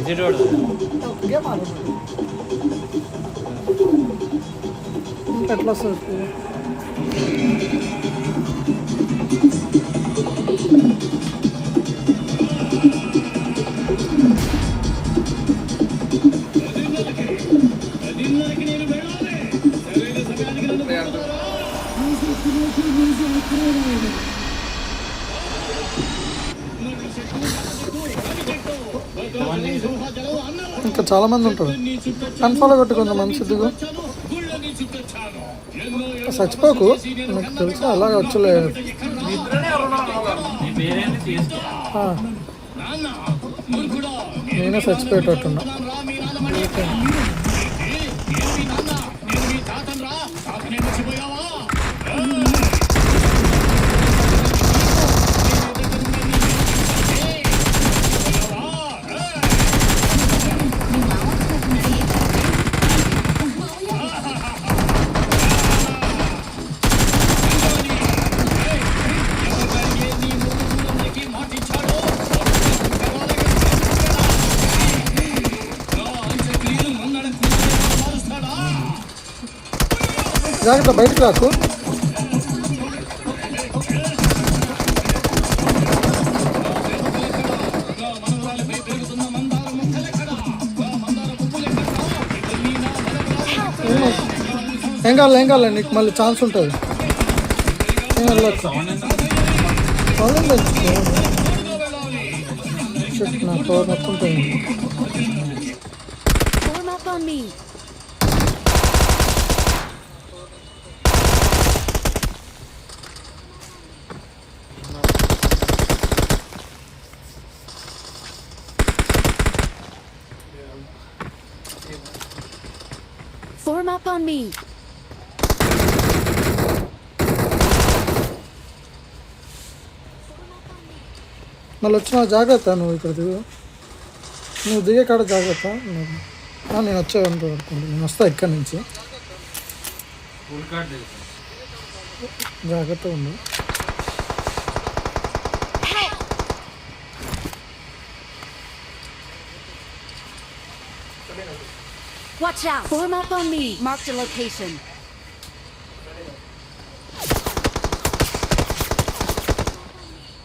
Game ఆడదు ఎట్లా వస్తుంది ఇంకా చాలా మంది ఉంటారు అన్ఫాలో కొట్టు కొంతమంది సిద్ధుగా చచ్చిపోకు నాకు తెలుసు అలాగే వచ్చలే నేనే చచ్చిపోయేటట్టున్నా జాగ్రత్త బయటకు రాకు ఏం కావాలి నీకు మళ్ళీ ఛాన్స్ ఉంటుంది ఏం వెళ్ళచ్చు నా పవర్ మొత్తం పోయింది Form up on me. మళ్ళీ వచ్చిన జాగ్రత్త నువ్వు ఇక్కడ దిగు నువ్వు దిగే కాడ జాగ్రత్త నేను వచ్చేవంత పడుతుంది నేను వస్తా ఇక్కడి నుంచి జాగ్రత్త ఉండు Watch out! Form up on me. Marked a location.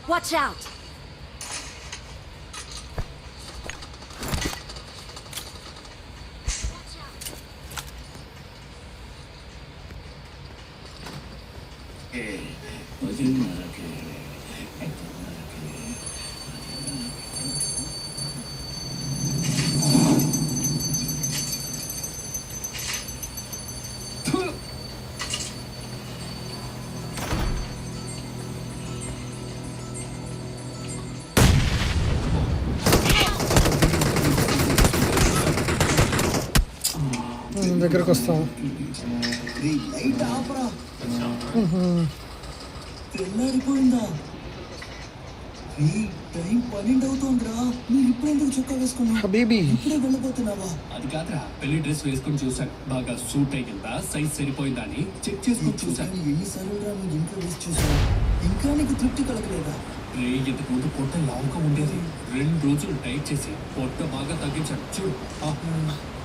Watch out! దగ్గరకు వస్తాము తెల్లారిపోయిందా టైం 12 అవుతుందిరా మీరు ఇప్పుడు ఎందుకు చొక్కా వేసుకున్నావు హబీబీ ఇప్పుడే వెళ్ళిపోతున్నావా అది కాదురా పెళ్లి డ్రెస్ వేసుకొని చూసాను బాగా సూట్ అయ్యిందా సైజ్ సరిపోయిందా అని చెక్ చేసుకొని చూసాను ఎన్నిసార్లు రా నువ్వు ఇంట్లో వేసి చూసావు ఇంకా నీకు తృప్తి కలగలేదా ఇంతకు ముందు పొట్ట లావుగా ఉండేది 2 రోజులు డైట్ చేసి పొట్ట బాగా తగ్గించాను చూడు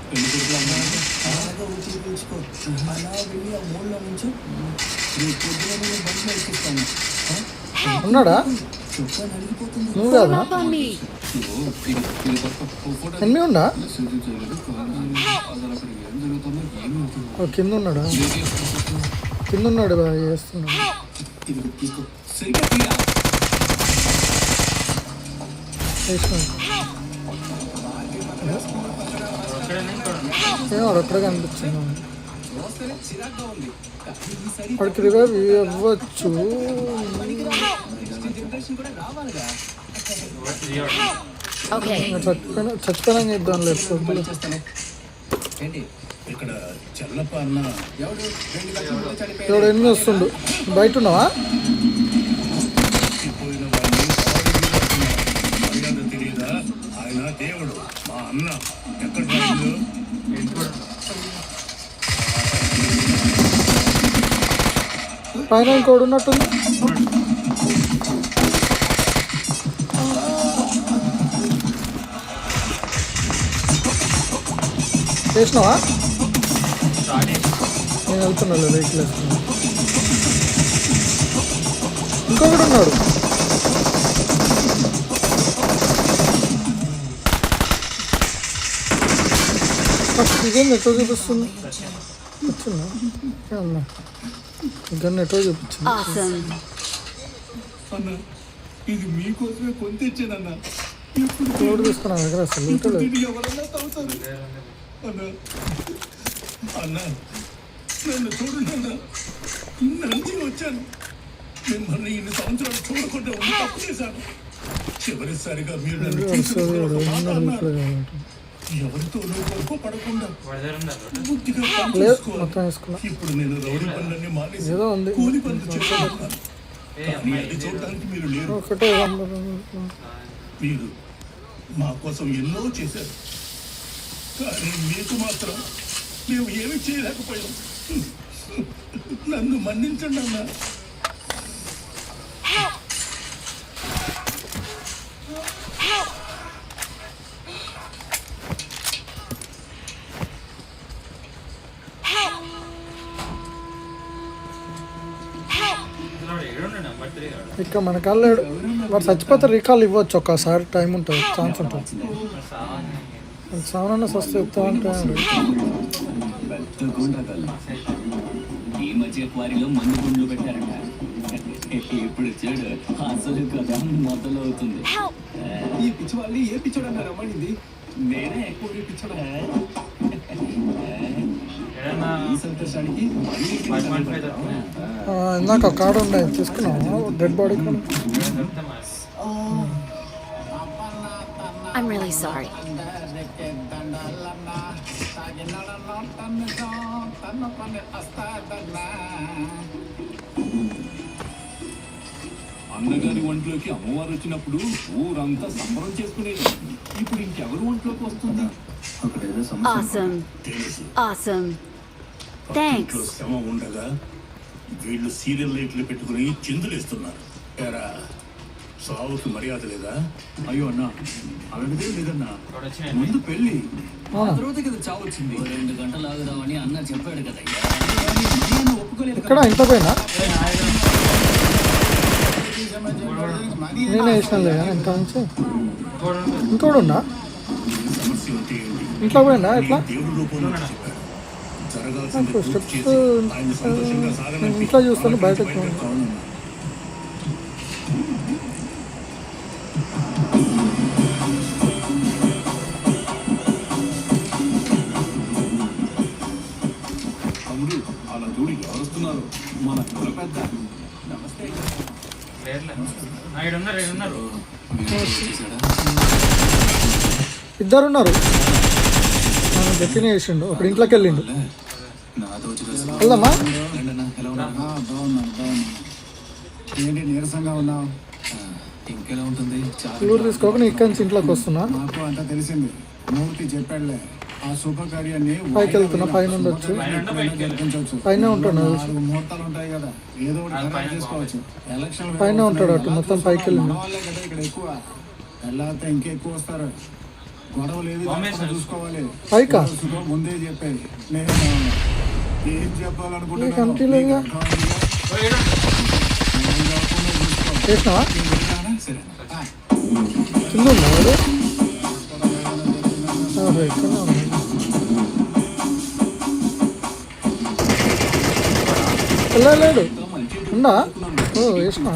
పెళ్లి కొడుకులు అన్నారంటే బాగా వచ్చి పీల్చుకో అలా వెళ్ళి ఆ మూలలో నుంచి రేపు పొద్దున నేను బండ్లో ఎక్కిస్తాను ఉన్నాడా చొక్కా నలిగిపోతుంది నువ్వు కాదా Up on me. ఎన్ని ఉన్నా ఏం జరుగుతుందో ఏమి అవుతుందో కింద ఉన్నాడా కింద ఉన్నాడు బాగా చేస్తున్నాడు ఇది తీసుకో సరిగ్గా తీరా అక్కడ కనిపించింది వాడికి రివైవ్ ఇవ్వచ్చు Okay. చచ్చిపోయినా చేద్దాం లేదు ఇక్కడ చెల్లప్ప అన్న ఎవడు ఎన్ని వస్తుండు బయట ఉన్నావా తెలియదా ఆయన దేవుడు మా అన్న ఎక్కడ పైన ఇంకోడు ఉన్నట్టుంది చేసినావా? నేను వెళ్తున్నా వెహికల్ వేసుకున్నా. ఇంకొకటి ఉన్నాడు. ఇదేం ఎటో చూపిస్తుంది. వచ్చిందా అమ్మా? గన్ ఎటో చూపించింది. Awesome. అన్న ఇది మీకోసమే కొని తెచ్చానన్న. రోడ్డు తీసుకున్నా దగ్గర అసలు ఉంటుంది. ఇది ఎవరన్నా తాగుతారు అన్న. అన్న నన్ను చూడండి అన్న, నంది వచ్చాను. మిమ్మల్ని ఇన్ని సంవత్సరాలు చూడకుండా ఉండి తప్పు చేశాను. చివరిసారిగా మీరు నన్ను చూసిన ఒక మాట అన్నారు. ఎవరితోనూ గొప్పపడకుండా బుద్ధిగా పని లేదు చేసుకోవాలి. మొత్తం వేసుకున్నా. ఇప్పుడు నేను రౌడీ పనులన్నీ మానేసి ఏదో ఉంది కూలి పనులు చేస్తున్నాను. కానీ అది చూడడానికి మీరు లేరు. ఒకటే మీరు మా కోసం ఎన్నో చేశారు, కానీ మీకు మాత్రం మేము ఏమి చేయలేకపోయాం. నన్ను మన్నించండి అన్న. ఇక్కడ మన కాళ్ళు వాడు చచ్చిపోతే రికాల్ ఇవ్వచ్చు, ఒక్కసారి టైం ఉంటుంది, ఛాన్స్ ఉంటుంది. సామాన్య స్వస్థ చెప్తా అంటే ఈ మధ్య క్వారీలో మందు గుండ్లు పెట్టారంట. ఇప్పుడు చూడు అసలు కదా మొదలవుతుంది. ఈ పిచ్చి వాళ్ళు ఏ పిచ్చోడు అన్నారు అమ్మాయింది? నేనే ఎక్కువ పిచ్చడా. ఈ సంతోషానికి ఇందాక కార్డు ఉండే తీసుకున్నాము డెడ్ బాడీ కూడా. I'm really sorry. అన్నగారి ఒంట్లోకి అమ్మవారు వచ్చినప్పుడు ఊరంతా సంబరం చేసుకునేది. ఇప్పుడు ఇంకెవరు ఒంట్లోకి వస్తుంది? అక్కడ ఏదో సమస్య Awesome. తెలుసు. Awesome. Thanks. ఇంట్లో శ్రమ ఉండగా వీళ్ళు సీరియల్ లైట్లు పెట్టుకుని చిందులేస్తున్నారు. ఎరా సావుకి మర్యాద లేదా? అయ్యో అన్న అలాంటిదే లేదన్నా, ముందు పెళ్ళి అవునా? తర్వాత కదా చావు వచ్చింది. 2 గంటలు ఆగుదామని అన్న చెప్పాడు కదయ్యా. ఒప్పుకోలేదు. ఇక్కడ ఇంట్లో పోయినా నేనే వేసిన లేదా ఇంట్లో నుంచి. ఇంకోటి ఉన్నా సమస్య ఉంటే ఏంటి? ఇంట్లో పోయినా ఎట్లా? దేవుడి రూపంలో చెప్పారు. జరగాల్సింది పూర్తి స్టెప్స్ చేసి ఆయన సంతోషంగా సాగనంపి ఇంట్లో చూస్తాను బయటకు అవునన్నా. తమ్ముడు అలా చూడు ఎవరు వస్తున్నారు? మన కుల పెద్ద. నమస్తే. ఇద్దరు ఉన్నారు. గట్టినే వేసిండు, ఒకటి ఇంట్లోకి వెళ్ళిండు. నాతో వచ్చి కలిసి వెళ్దామా? బాగున్నాను బాగున్నాను. ఏంటి నీరసంగా ఉన్నావు? ఇంకెలా ఉంటుంది? ఊరు తీసుకోక నేను ఇక్కడి నుంచి ఇంట్లోకి వస్తున్నా. మాకు అంతా తెలిసింది. మూర్తి చెప్పాడులే ఆ శుభకార్యాన్ని పైకి వెళ్తున్నా, పైన ఉండొచ్చు, జరిపించవచ్చు. పైన ఉంటాడు. 4 ముహూర్తాలు ఉంటాయి కదా, ఏదో ఒకటి ఖరారు చేసుకోవచ్చు. ఎలక్షన్ పైన ఉంటాడు అటు మొత్తం పైకి వెళ్ళిండు. మన వాళ్ళే కదా ఇక్కడ ఎక్కువ, వెళ్ళాక ఇంకెక్కువ వస్తారు. గొడవ లేదు చూసుకోవాలి. పైకా? సుఖం ముందే చెప్పేది. నేను ఏం నీకు చెప్పాలనుకుంటున్నాను అనిపించలేదుగా? చేసినావా? సరే కింద ఉన్నా వాడు? ఇక్కడనే ఉన్నా. వెళ్ళలేడు ఉన్నా. ఓ వేసినా.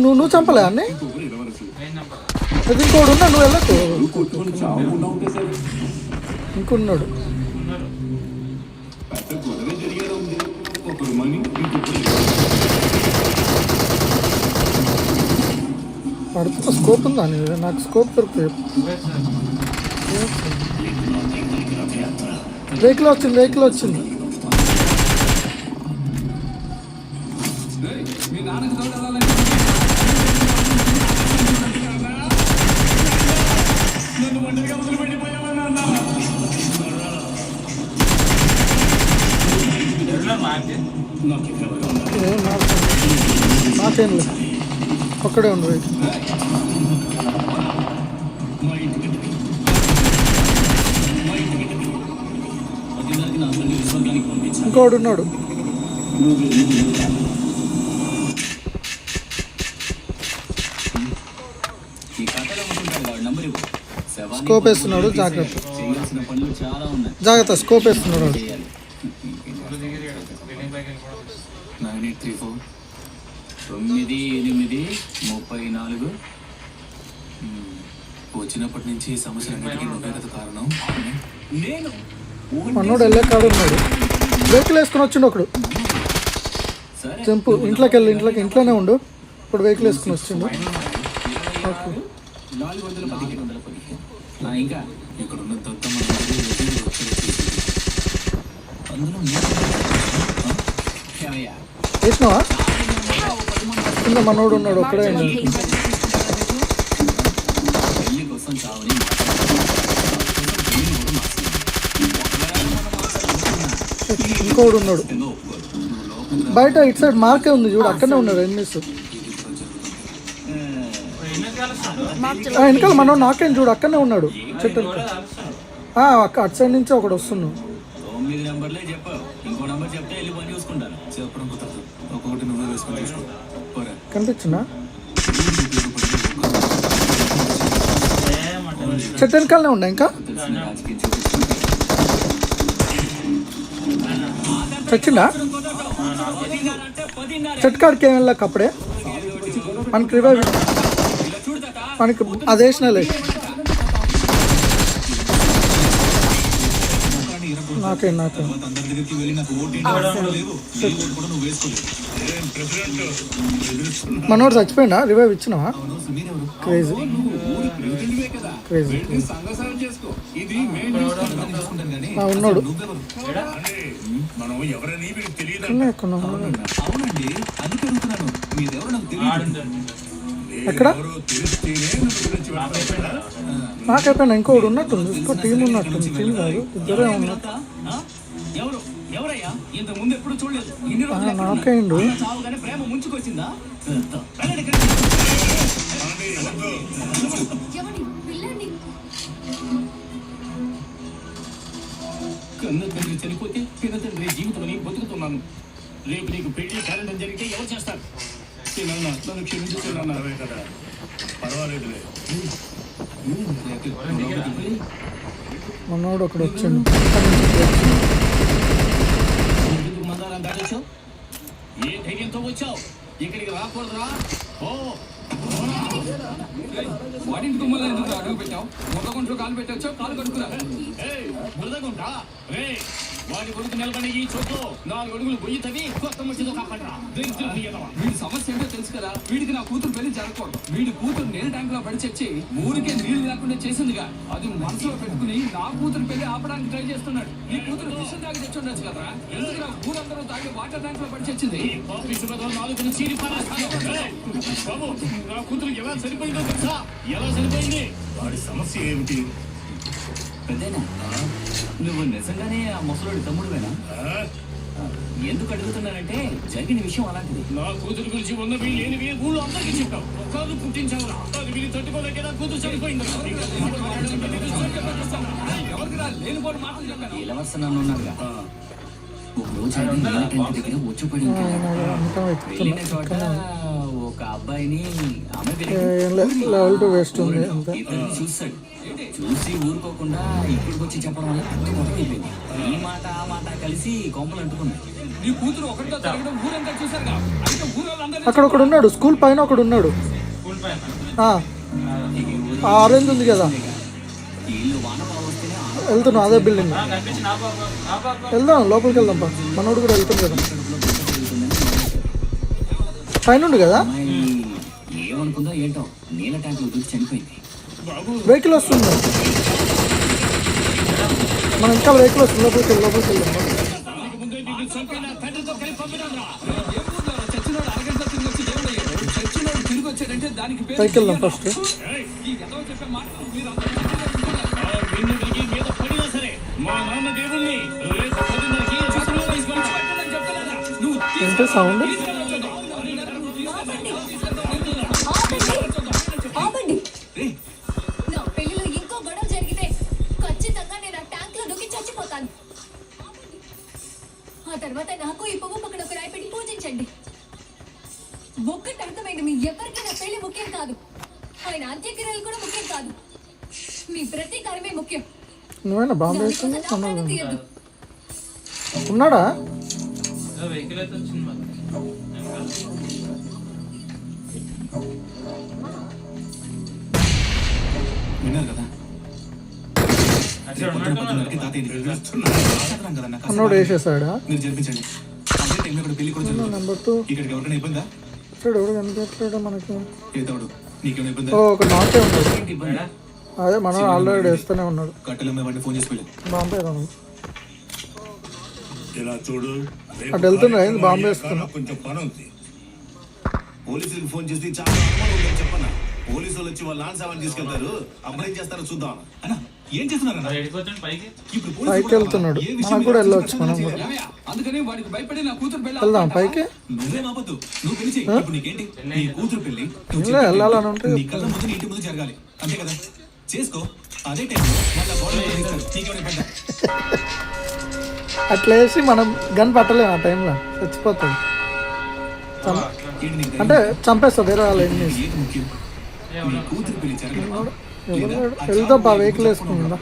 నువ్వు చంపలే అన్నీ? అది ఇంకోడు ఉన్నా, నువ్వు వెళ్ళకు. ఇంకున్నాడు. పడుతున్న స్కోప్ ఉందా? నాకు స్కోప్ దొరుకుతుంది. వెహికల్ వచ్చింది, వెహికల్ వచ్చింది. నాకేం లేదు, ఒక్కడే ఉండు వెహికల్. ఇంకోడు ఉన్నాడు. ఈ కథలో ఉంటుంటాడు వాడు నంబర్ ఇవ్వు. శవాన్ని స్కోప్ వేస్తున్నాడు, జాగ్రత్త. చేయాల్సిన పనులు చాలా ఉన్నాయి. జాగ్రత్త, స్కోప్ వేస్తున్నాడు వాడు. చేయాలి. 9834 9834. వచ్చినప్పటి నుంచి సమస్యలన్నిటికీ నువ్వే కదా కారణం. నేను మనోడు వెళ్ళే కాడు ఉన్నాడు. వెహికల్ వేసుకుని వచ్చిండు ఒకడు. సరే జంపు, ఇంట్లోకి వెళ్ళి ఇంట్లోనే ఉండు. ఇప్పుడు వెహికల్ వేసుకుని వచ్చిండు. ఓకే, 415. ఇంకా ఇక్కడ ఉన్న దత్తమ్మ అందులో ఏమయ్యా? వేసినావా? కింద మనోడు ఉన్నాడు ఒక్కడే. Marked a location. పెళ్లి కోసం చావని ఇంకోడు ఉన్నాడు బయట. ఇటు సైడ్ మార్కే ఉంది చూడు, అక్కడనే ఉన్నాడు ఎన్నిస్. Marked a వెనకాల మనోడు నాకేం చూడు, అక్కడనే ఉన్నాడు చెట్టు. అటు సైడ్ నుంచి ఒకడు వస్తున్నాడు. 9 నెంబర్లే చెప్పావు. ఇంకో నెంబర్ చెప్తే వెళ్ళి పని చూసుకుంటాను. చెప్పడం కుదరదు. ఒక్కొక్కటి నువ్వే వేసుకొని తీసుకో. పోరా. కనిపించిందా? చెట్టు వెనకాలనే ఉండా. ఇంకా తెలిసిన రాజకీయం చూపించుకుంటే చచ్చిందా? చెట్టు కాడికి ఏం వెళ్ళాక అప్పుడే మనకి రివైవ్ మనకి అది వేసినాలే. నాకే అందరి దగ్గరికి వెళ్ళి నాకు ఓటు లేవు. కూడా నువ్వు వేసుకోలేదు. మనోడు చచ్చిపోయిందా? రివైవ్ ఇచ్చినావా? మీరెవరు? Crazy crazy. సంగసారం చేసుకో. ఇది మెయిన్ చూసుకుంటాను కానీ ఉన్నాడు నువ్వెవరు? మనం ఎవరని వీడికి తెలియదు. అవునండి. అవునండి, అందుకే అడుగుతున్నాను. మీరెవరు నాకు తెలియదు. ఎక్కడ? ఎవరో తెలిస్తేనే నువ్వు గురించి వెళ్తావు. నాకైపోయినా ఇంకోటి ఉన్నట్టుంది. ఇంకో టీం ఉన్నట్టుంది. టీం కాదు, ఇద్దరే ఉన్నట్టు. ఎవరు ఎవరయ్యా? ఇంత ముందు ఎప్పుడు చూడలేదు. ఇన్ని రోజులు ఎక్కడ ఉన్నారు? నాకేండు చావుగానే ప్రేమ ముంచుకొచ్చిందా? వెళ్ళండి. కన్న తండ్రి చనిపోతే పిన్న తండ్రి జీవితమని బతుకుతున్నాను. రేపు నీకు పెళ్లి కారణం జరిగితే ఎవరు చేస్తారు? నన్ను క్షమించు నాన్న. కదా, పర్వాలేదులే. మనోడు ఒకడు వచ్చాడు. ఎందుకు మందారం దాటొచ్చావు? ఏ ధైర్యంతో వచ్చావు? ఇక్కడికి రాకూడదురా. ఓ వాడింటి గుమ్మలో ఎందుకు అడుగు పెట్టావు? ముద్దగుంట్లో కాలు పెట్టొచ్చావు, కాలు కడుక్కురా. ముద్దగుంటా రే, వాడి కొడుకు నిలబడి ఈ చోట్లో 4 అడుగులు గొయ్యి తవ్వి కొత్త మధ్యలో కాపడ్రా. వీడి సమస్య ఏంటో తెలుసు కదా. వీడికి నా కూతురు పెళ్లి జరగకూడదు. వీడి కూతురు నీళ్ళ ట్యాంక్ లో పడి చచ్చి ఊరికే నీళ్లు లేకుండా చేసిందిగా. అది మనసులో పెట్టుకుని నా కూతురు పెళ్లి ఆపడానికి ట్రై చేస్తున్నాడు. ఈ కూతురు విషయం తాగి తెచ్చి ఉండొచ్చు కదా. ఎందుకు నా ఊరందరూ తాగి వాటర్ ట్యాంక్ లో పడి చచ్చింది? బాబు, నా కూతురు ఎలా సరిపోయిందో తెలుసా? ఎలా సరిపోయింది? వాడి సమస్య ఏమిటి? పెద్దనా, నువ్వు నిజంగానే ఆ ముసలోడి తమ్ముడువేనా? ఎందుకు అడుగుతున్నానంటే జరిగిన విషయం అలాంటిది. నా కూతురు గురించి ఉన్నవి లేనివి ఊళ్ళో అందరికీ చెప్పావు. కాదు పుట్టించావురా. అది వీళ్ళు తట్టుకోలేక నా కూతురు చనిపోయింది. లేనిపోని మాటలు చెప్పాను. ఇలవర్స నన్ను ఉన్నారుగా. ఒక రోజు ఆయన నీళ్ళ ట్యాంక్ దగ్గర వచ్చుపడింది. వెళ్ళిన చోట ఒక అబ్బాయిని ఆమె లెవెల్ 2 వేస్ట్ ఉంది. ఇద్దరిని చూస్తాడు. చూసి ఊరుకోకుండా ఇక్కడికి వచ్చి చెప్పడం వల్ల పెద్ద మొదలైపోయింది. ఈ మాట ఆ మాట కలిసి కొంపలు అంటుకున్నాయి. నీ కూతురు ఒకటితో తిరగడం ఊరంతా చూసారుగా. అయితే ఊరందరూ అక్కడ ఒకడు ఉన్నాడు, స్కూల్ పైన ఒకడు ఉన్నాడు. ఆరెంజ్ ఉంది కదా, ఇల్లు వానపాలు వస్తేనే వెళ్తున్నాం అదే బిల్డింగ్. వెళ్దాం, లోపలికి వెళ్దాం. మనోడు కూడా వెళ్తుంది కదా, పైన ఉండు కదా. ఏమనుకుందో ఏంటో నీళ్ళ ట్యాంక్ లో దూకి చనిపోయింది. వెహికల్ వస్తుంది, మనం ఇంకా వెహికల్ వస్తుంది. లోపలికి వెళ్దాం. పైకి వెళ్దాం ఫస్ట్. ఏంటి సౌండ్? నా పెళ్లిలో ఇంకో గొడవ జరిగితే ఖచ్చితంగా నేను ఆ ట్యాంక్ లో దూకి చచ్చిపోతాను. ఆ తర్వాత ఆయన అంత్యక్రియలు కూడా ముఖ్యం కాదు. మీ ప్రతీకారమే ముఖ్యం. నువ్వేనా బాంబు వేసుకుని దానికోసం నా ప్రాణం తీయద్దు. ఉన్నాడా? వెహికల్ అయితే వచ్చింది మరి విన్నారు కదా అక్కడ ఉన్నట్టున్నారు. అన్నోడు వేసేసాడా? మీరు జరిపించండి. అదే టైంలో ఇక్కడ పెళ్లి కూడా జరుగుతుంది. నెంబర్ 2 ఇక్కడికి ఎవరికైనా ఇబ్బందా? ఇక్కడ ఎవరు కనిపించలేడా మనకి? ఏ తోడు నీకేమైనా ఇబ్బందా? ఓ ఒక నాకే ఉన్నాడు. ఏంటి ఇబ్బందా? అదే మనం ఆల్రెడీ వేస్తూనే ఉన్నాడు. కట్టెలు అమ్మే వాడిని ఫోన్ చేసి వెళ్ళి బాంబు వేయడం ఇలా చూడు, రేపు అటు వెళ్తున్నా, కార్యక్రమం ఏంది బాంబు అయ్యాక వేస్తున్నా? నాకు కొంచెం పని ఉంది. పోలీసులకు ఫోన్ చేసి చాలా అనుమానం ఉందని చెప్పన్నా. పోలీసులు వచ్చి వాళ్ళ నాన్న సామాన్ తీసుకెళ్తారు. అప్పుడేం చేస్తారో చూద్దాం. అన్న ఏం చేస్తున్నారన్న? వెళ్ళిపోతుంది పైకి. ఇప్పుడు పైకి పోలీసులు వెళ్తున్నాడు. ఏ విషయం మనం కూడా వెళ్ళొచ్చు, మనం కూడా ఏమయ్య? అందుకని వాడికి భయపడి నా కూతురు పెళ్ళి వెళ్దాం పైకి. నువ్వే మాపద్దు. నువ్వు పెళ్లి చెయ్యి. ఇప్పుడు నీకేంటి? నీ కూతురు పెళ్లి నువ్వు ఇలా వెళ్ళాలని ఉంటే నీ కళ్ళ ముందు నీ ఇంటి ముందు జరగాలి. అంతే కదా? చేసుకో. అదే టైం వాళ్ళ గోడలు తీస్తారు. నీకేమైనా ఇబ్బందా? అట్లా వేసి మనం గన్ పట్టలేము ఆ టైంలో, చచ్చిపోతుంది. ఏంటి నీకు అంటే చంపేస్తా వేరే వాళ్ళు ఏం చేసి. ఏది ముఖ్యం? నీ కూతురు పెళ్లి జరగాలి. వెళ్దాం బా, వెహికల్ వేసుకుందా.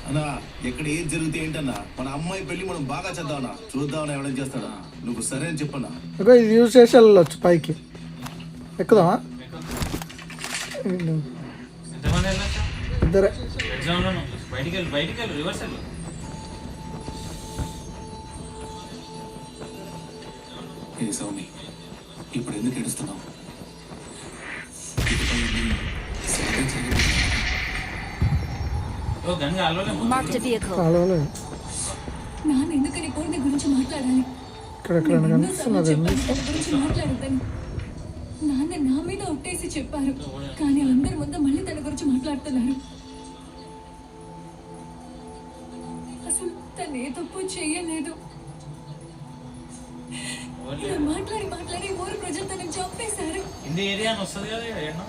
అన్నా ఎక్కడ ఏది జరిగితే ఏంటన్నా, మన అమ్మాయి పెళ్లి మనం బాగా చేద్దామన్నా. చూద్దామన్నా ఎవడేం చేస్తాడా. నువ్వు సరే అని చెప్పన్నా. ఇగో ఇది యూజ్ చేసి వెళ్ళొచ్చు పైకి. ఎక్కుదామా? ఎంతమంది వెళ్ళొచ్చు? ఇద్దరే. రెడ్ జోన్ లో బయటికి వెళ్ళి రివర్స్ వెళ్ళు. ఏ సౌమి, ఇప్పుడు ఎందుకు ఏడుస్తున్నావు? ఇకపై నీ సరిగ్గా జరగబోతుంది. ఓ గంగా అల్లోనే Marked a vehicle. కాలువలే నాన్న ఎందుకని పూర్ణి గురించి మాట్లాడాలి? ఇక్కడెక్కడ కనిపిస్తున్నది. చెప్పాను తన గురించి మాట్లాడద్దని. నాన్న నా మీద ఒట్టేసి చెప్పారు, కానీ అందరి ముందు మళ్ళీ తన గురించి మాట్లాడుతున్నారు. అసలు తను ఏ తప్పు చేయలేదు. ఇలా మాట్లాడి ఊరు ప్రజలు తనని చంపేశారు. హిందీ ఏరియా అని వస్తుంది కదా ఏడన్నా.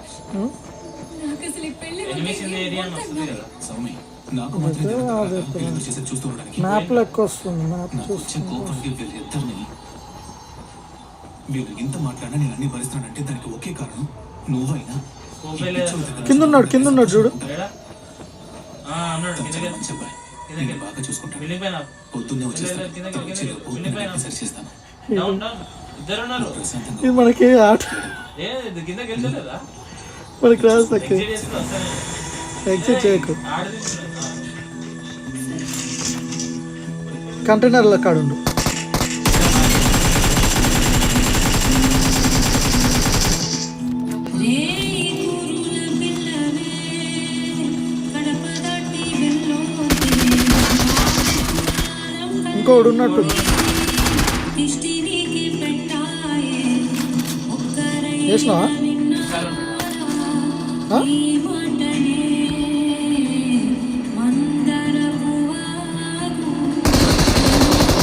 నాకు అసలు ఈ పెళ్లి ఎనిమిస్ హిందీ ఏరియా అని వస్తుంది కదా. సౌమి, నాకు మాత్రం వీళ్ళు చేసేది చూస్తూ ఉండడానికి. మ్యాప్లో ఎక్కువ వస్తుంది. మ్యాప్ నాకు వచ్చే కోపానికి వీళ్ళిద్దరిని వీళ్ళు ఇంత మాట్లాడినా నేను అన్ని భరిస్తున్నానంటే దానికి ఒకే కారణం నువ్వైనా. స్కోపే లేదా? కింద ఉన్నాడు చూడు. ఏడా? అన్నాడు కిందకి మంచి అబ్బాయి. నేను బాగా చూసుకుంటాను. బిల్డింగ్ పైన పొద్దున్నే వచ్చేస్తాను. కిందకి, తను వచ్చేలోపు బిల్డింగ్ పైన. నేను సరి చేస్తాను. డౌన్ ఇద్దరు ఉన్నారు. ప్రశాంతంగా ఇది మనకి ఆట, ఏ ఇది కిందకి వెళ్తలేదా? మనకి రాదు తక్కువ. ఎగ్జిట్ చేస్తుంది అసలు. ఎగ్జిట్ చేయకు. ఆడది కంటైనర్ల కాడ ఉండు. ఇంకోడు ఉన్నట్టు. చేసినావా?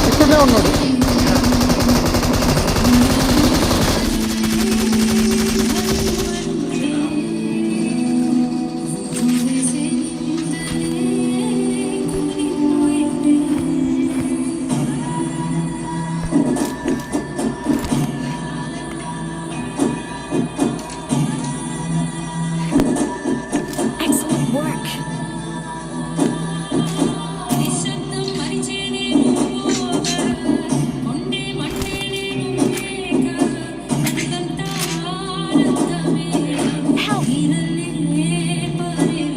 ఇక్కడనే ఉన్నాడు. Excellent work.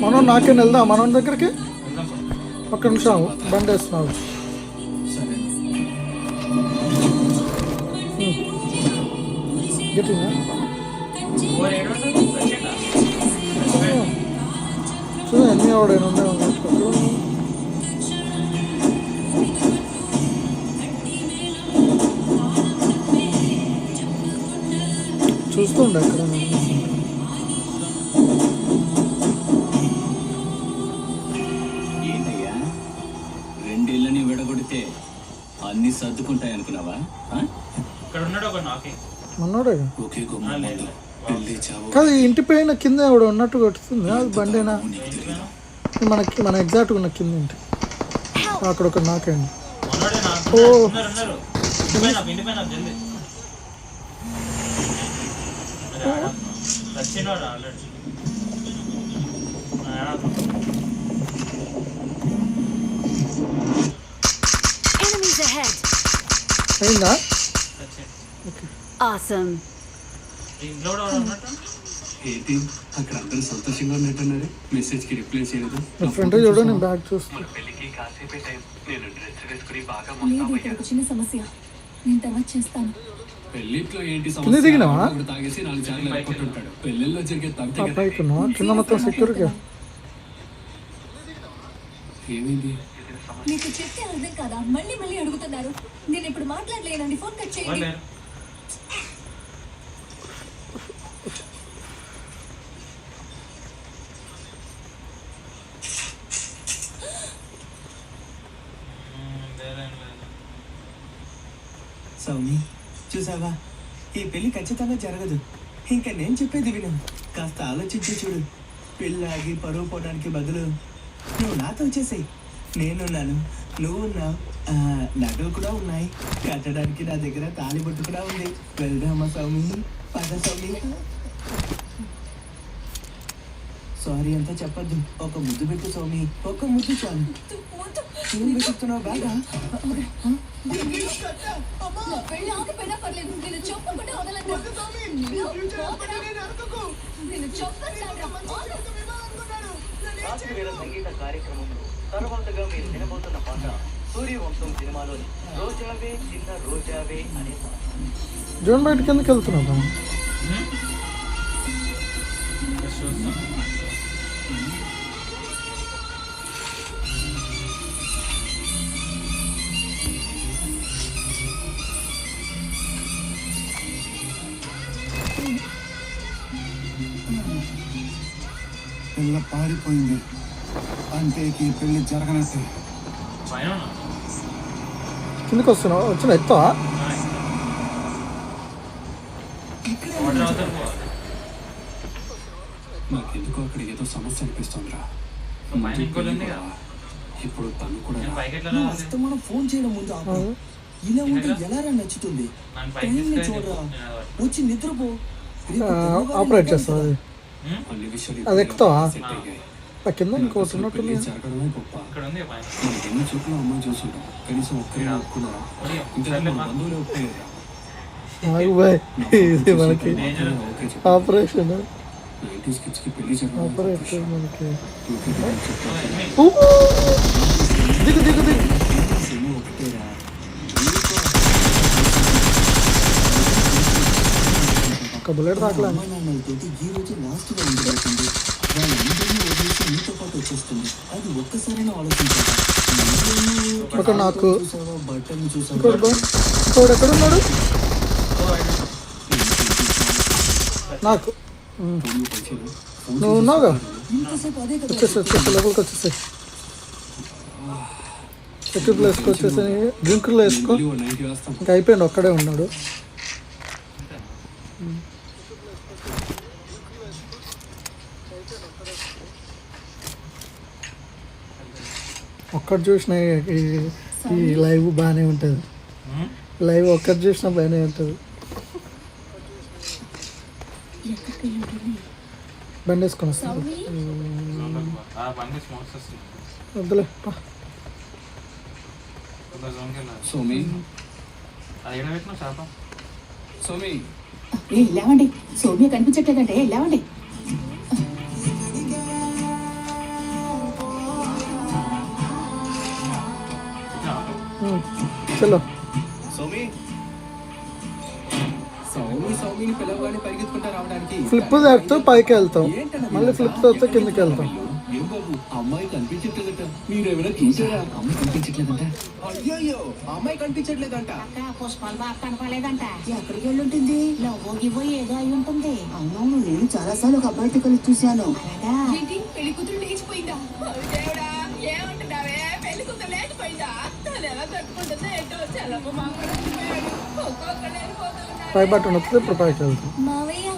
మనం నాకేం వెళ్దాం మనం దగ్గరికి. ఒక్క నిమిషం బండి వేస్తున్నావు. గట్టిగా చూడ ఎన్ని ఆవిడైనా ఉండే చూస్తుండే అక్కడ. ఏంటయ్యా, రెండేళ్ళని విడగొడితే అన్ని సర్దుకుంటాయి అనుకున్నావా? ఇక్కడ ఉన్నాడు ఒక నాకే. మన్నోడే ఒకే గుమ్మ ముందు పెళ్లి చావు కాదు. ఈ ఇంటి పైన కింద ఆవిడ ఉన్నట్టు కొట్టుతుంది. అది బండేనా? మన ఎగ్జాక్ట్గా ఉన్న కింద ఇంటి అక్కడ ఒక నాకండి. ఉన్నాడే నాకు. ఓ. ఉన్నారు ఇంటి పైన జల్ది. వచ్చినాడు ఆల్రెడీ. Enemies ahead. అయిందా? Awesome. ఇంట్లో కూడా ఉన్నట్టు ఏంటి అక్కడ అందరూ సంతోషంగా ఉన్నట్టున్నారు. మెసేజ్ కి రిప్లై చేయలేదు. నా ఫ్రెండ్ చూడు, నేను బ్యాగ్ చూస్తాను. పెళ్లికి కాసేపే టైం. నేను డ్రెస్ వేసుకుని బాగా లేదు, ఇక్కడ ఒక చిన్న సమస్య. నేను తర్వాత చేస్తాను. పెళ్లిట్లో ఏంటి కింద దిగినావా? ఒకడు తాగేసి 4 చార్లు ఎక్కొట్టుంటాడు. పెళ్లిల్లో జరిగే తంతే కదా. పైకున్నా కింద మొత్తం సెక్యూర్గా. ఏమైంది? మీకు చెప్తే అర్థం కాదా? మళ్ళీ మళ్ళీ అడుగుతున్నారు. నేను ఇప్పుడు మాట్లాడలేనండి, ఫోన్ కట్ చేయండి. సౌమి, చూసావా, ఈ పెళ్లి ఖచ్చితంగా జరగదు. ఇంకా నేను చెప్పేది విను. కాస్త ఆలోచించి చూడు. పెళ్ళాగి పరువు పోవడానికి బదులు నువ్వు నాతో వచ్చేసాయి. నేనున్నాను, నువ్వున్నావు, నగలు కూడా ఉన్నాయి. కట్టడానికి నా దగ్గర తాళిబొట్టు కూడా ఉంది. వెళ్దామా సౌమి? పద సౌమి. సారీ అంతా చెప్పద్దు. ఒక ముద్దు పెట్టు సౌమి, ఒక ముద్దు చాలు. ఏం వెతుకుతున్నావు బాగా? నా పెళ్లి ఆగిపోయినా పర్లేదు, నేను చెప్పకుండా వదలను. నేను రాత్రివేళ సంగీత కార్యక్రమంలో తర్వాతగా మీరు వినబోతున్న పాట సూర్యవంశం సినిమాలోని రోజావే చిన్న రోజావే అనే పాట. జోన్ బయటకి ఎందుకు వెళ్తున్నావు? పిల్ల పారిపోయింది అంటే ఈ పెళ్లి జరగనట్టే. కిందకి వస్తున్నావు? వచ్చిన ఎత్తావా? నాకెందుకో అక్కడ ఏదో సమస్య అనిపిస్తుందిరా. ఇప్పుడు తను కూడా నువ్వు అస్తమానం ఫోన్ చేయడం ముందు ఆపు. ఇలా ఉంటే ఎలారా నచ్చుతుంది? టైంని చూడరా, వచ్చి నిద్రపో. ఆపరేట్ చేస్తావు అది. అన్ని విషయాలు అది ఎక్కుతావా? సెట్ అయ్యాయి. ఆ కింద ఇంకోటి ఉన్నట్టుంది. పెళ్లి జరగడమే గొప్ప. మనకి ఎన్ని చోట్ల అమ్మాయి చూస్తుంటాం, కనీసం ఒక్కరైనా ఒప్పుకున్నారా? ఇంకా మన బంధువులే ఒప్పుకోలేరా? బాయ్, ఇది మనకి ఓకే చెప్పు. ఆపరేషన్ 90s kids కి పెళ్లి జరగడం ఆపరేషన్ మనకి. చెప్తాను. ఊ! దిగు దిగు దిగు. సినిమా ఒకటేరా. ఒక బుల్లెట్ తాకలే. అమ్మా నాన్నలతోటి ఈ రోజు లాస్ట్ గా ఉండబోతుంది. వాళ్ళందరినీ వదిలేసి నీతో పాటు వచ్చేస్తుంది. అది ఒక్కసారైనా ఆలోచించాలి. ఒక నాకు చూసావా, బట్టలు చూసావా? ఇంకోటి ఎక్కడున్నాడు? నాకు నువ్వు ఉన్నావుగా? ఇంకోసేపు అదే కదా. వచ్చేసి లోపలికి వచ్చేసాయి. సెక్యూరిటీలో వేసుకో, వచ్చేసి డ్రింకుల్లో వేసుకో. మళ్ళీ ఓ 90 వేస్తాం. ఇంకా అయిపోయింది, ఒక్కడే ఉన్నాడు. ఒక్కటి చూసినా ఈ లైవ్ బాగానే ఉంటుంది. లైవ్ ఒక్కటి చూసినా బాగానే ఉంటుంది. బండి వేసుకొని వస్తాను. వద్దులే. సోమి సోమి లేవండి, సోమ్య కనిపించట్లేదంటే లేవండి. చలో. సోమి సౌమిని పిలవగానే పరిగెత్తుకుంటా రావడానికి ఫ్లిప్ తాకుతూ పైకి వెళ్తాం, మళ్ళీ ఫ్లిప్ తాకుతూ కిందకి వెళ్తాం. ఏం బాబు, అమ్మాయి కనిపించట్లేదట. మీరెవరైనా చూసారా? అమ్మాయి కనిపించట్లేదంట. అయ్యో, అమ్మాయి కనిపించట్లేదంట. పుష్పాలు బాగా కనపడలేదంట. ఎక్కడికి వెళ్ళి ఉంటుంది? పోయి ఏదో అయి ఉంటుంది. అవునవును, నేను చాలా సార్లు ఒక అబ్బాయితో కలిసి చూశాను. పెళ్లి కూతురు లేచిపోయిందా? దేవుడా, ఏమంటున్నావే? పెళ్లి కూతురు లేచిపోయిందా? తను ఎలా తట్టుకుంటుందో ఏంటో. చల్లమ్మ పై బట్టన్ వస్తుంది, ఇప్పుడు పైకి వెళ్తాం. మావయ్య,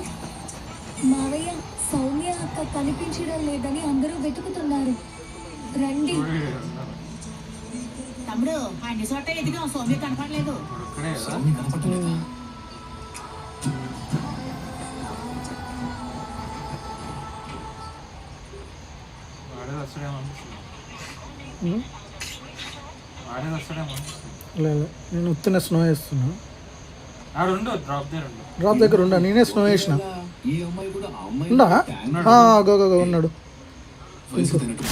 మావయ్య, సౌమ్య అక్క కనిపించడం లేదని అందరూ వెతుకుతున్నారు. రండి. తమ్ముడు, అన్ని చోట ఎదిగా సౌమ్య కనపడలేదు. సౌమ్య కనపడలేదా? వాడే వస్తాడేమో. లేదు నేను ఉత్తిన స్నో వేస్తున్నా. ఆడు ఉండు, డ్రాప్ దగ్గర ఉండు. డ్రాప్ దగ్గర ఉండా, నేనే స్నో వేసిన. ఈ అమ్మాయి కూడా ఆ అమ్మాయి ఉండా ట్యాంక్ గో గో గో ఉన్నాడు. వయసు తినట్టు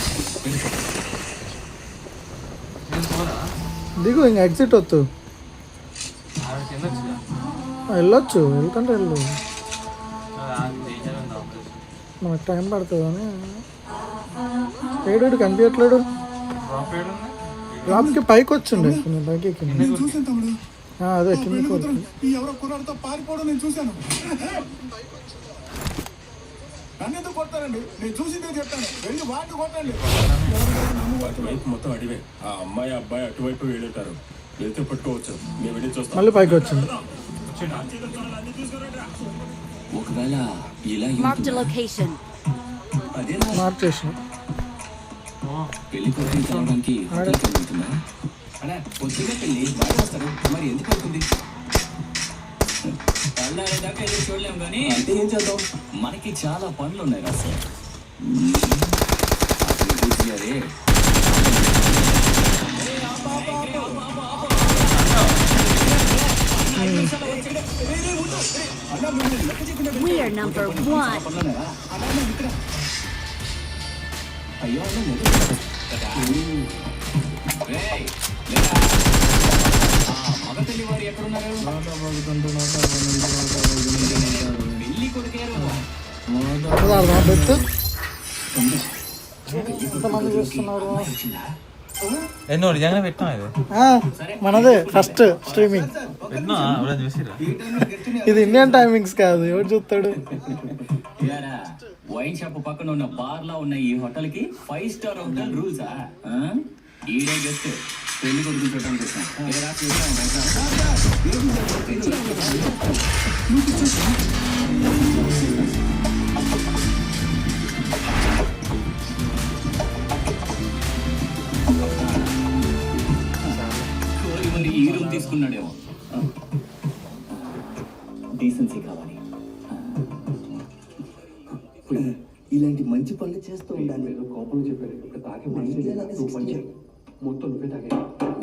నేను పోదా? దిగు ఇంకా ఎగ్జిట్ వద్దు. ఆడ కింద వచ్చిందా? వెళ్ళొచ్చు, వెళ్తుంటే వెళ్ళు. డేంజర్ ఉంది ఆపరేషన్. మనకు టైం పడుతుంది అని. ఏడు కనిపించట్లేడు. డ్రాప్ ఏడు ఉంది. డ్రాప్కి పైకి వచ్చిండే, కొంచెం పైకి ఎక్కింది. నేను చూసాను తమ్ముడు, అదే ఆ కిందకి పెళ్లి కూతురు వరకు. ఈ ఎవరో కుర్రాడితో పారిపోవడం నేను చూశాను. నన్నెందుకు కొడతారండి? నేను చూసిందే చెప్తాను, వెళ్ళి వాటిని కొట్టండి. అటువైపు మొత్తం అడివే. ఆ అమ్మాయి అబ్బాయి అటువైపు వెళ్ళుంటారు. వెళ్తే పట్టుకోవచ్చు. మేము వెళ్ళి చూస్తాం. మళ్ళీ పైకి వచ్చింది. ఒకవేళ ఇలా Marked a location. అదేనా మార్చేసిన. పెళ్లి కొడుకుని కలవడానికి హోటల్కి వెళ్తుందా? అలా పొద్దుగా పెళ్లి బాగా వస్తారు, మరి ఎందుకు అవుతుంది? దాకా ఎదురు చూడలేము కానీ అంటే ఏం చేద్దాం, మనకి చాలా పనులు ఉన్నాయి రా సార్. అసలు కూర్చున్నారే. We are number 1. అయ్యో మగ తల్లి వారు ఎక్కడున్నారు? పెళ్లి కొడుకేరు. బెత్ ఎంతమంది చేస్తున్నారు? ఎన్నో నిజంగా పెట్టినా ఇది మనదే ఫస్ట్ స్ట్రీమింగ్. పెట్టినా ఎవరైనా చూసిరా? ఇది ఇండియన్ టైమింగ్స్ కాదు, ఎవరు చూస్తాడు? యారా, వైన్ షాప్ పక్కన ఉన్న బార్ లో ఉన్న ఈ హోటల్ కి 5 స్టార్ హోటల్ రూల్సా? ఈడే గెస్ట్ పెళ్లి కొడుకుని చూడడానికి వచ్చాను. ఏరా, కోరి మరి ఈ రూమ్ తీసుకున్నాడేమో. డీసెన్సీ కావాలి. ఇలాంటి మంచి పనులు చేస్తూ ఉండాలి. కోపంలో చెప్పారు, తాగే మనిషి మొత్తం నువ్వే తాగే.